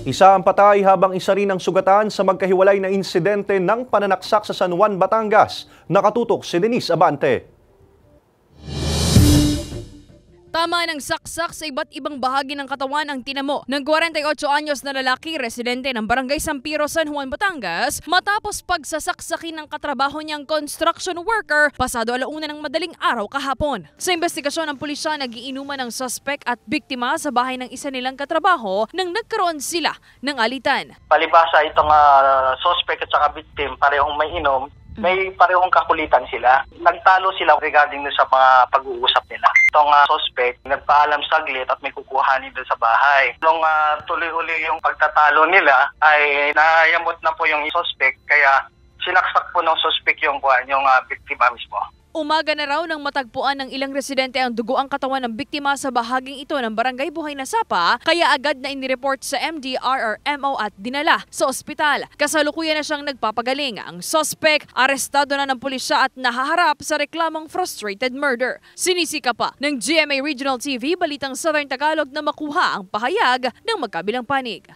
Isa ang patay habang isa rin ang sugatan sa magkahiwalay na insidente ng pananaksak sa San Juan, Batangas. Nakatutok si Denise Abante. Tama ng saksak sa iba't ibang bahagi ng katawan ang tinamo ng 48 anyos na lalaki residente ng Barangay Sampiro, San Juan, Batangas matapos pagsasaksakin ng katrabaho niyang construction worker pasado 1:00 ng madaling araw kahapon. Sa investigasyon ng pulisya, nagiinuman ng suspect at biktima sa bahay ng isa nilang katrabaho nang nagkaroon sila ng alitan. Palibasa itong suspect at saka victim parehong may inom. May parehong kakulitan sila. Nagtalo sila regarding sa mga pag-uusap nila. Itong suspect, nagpaalam saglit at may kukuhanin doon sa bahay. Nung tuloy-uli yung pagtatalo nila, ay nayamot na po yung suspect. Kaya sinaksak po ng suspect yung biktima mismo. Umaga na raw nang matagpuan ng ilang residente ang dugo ang katawan ng biktima sa bahaging ito ng Barangay Buhay na Sapa, kaya agad na inireport sa MDRRMO at dinala sa ospital. Kasalukuyan na siyang nagpapagaling. Ang suspect, arestado na ng pulisya at nahaharap sa reklamong frustrated murder. Sinisika pa ng GMA Regional TV Balitang Southern Tagalog na makuha ang pahayag ng magkabilang panig.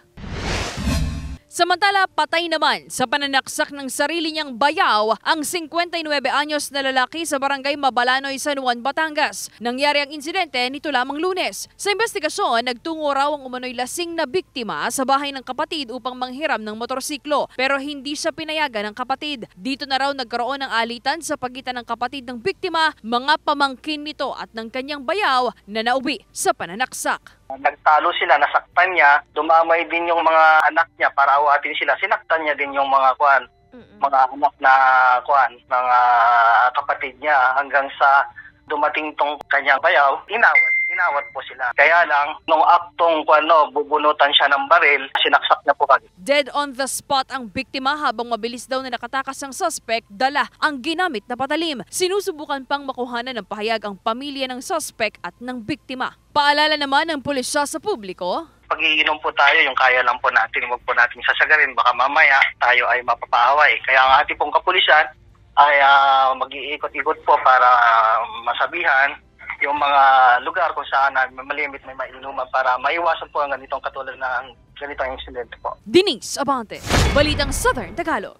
Samantala, patay naman sa pananaksak ng sarili niyang bayaw ang 59 anyos na lalaki sa Barangay Mabalanoy, San Juan, Batangas. Nangyari ang insidente nito lamang Lunes. Sa investigasyon, nagtungo raw ang umano'y lasing na biktima sa bahay ng kapatid upang manghiram ng motorsiklo pero hindi siya pinayagan ng kapatid. Dito na raw nagkaroon ng alitan sa pagitan ng kapatid ng biktima, mga pamangkin nito at ng kanyang bayaw na nauwi sa pananaksak. Nagtalo sila, nasaktan niya, dumamay din yung mga anak niya para awatin sila. Sinaktan niya din yung mga mga anak na mga kapatid niya hanggang sa dumating tong kanyang bayaw, inawat po sila. Kaya lang, nung aktong bubunutan siya ng baril, sinaksak niya po kagad. Dead on the spot ang biktima habang mabilis daw na nakatakas ang suspect, dala ang ginamit na patalim. Sinusubukan pang makuhanan ng pahayag ang pamilya ng suspect at ng biktima. Paalala naman ng pulisya sa publiko, pag-iinom po tayo, yung kaya lang po natin, huwag po natin sasagarin, baka mamaya tayo ay mapapaaway. Kaya ang ating pong kapulisan ay mag-iikot-ikot po para masabihan yung mga lugar kung saan malimit may mainuman para maiwasan po ang ganitong katulad ng ganitong insidente po. Denise Abante, Balitang Southern Tagalog.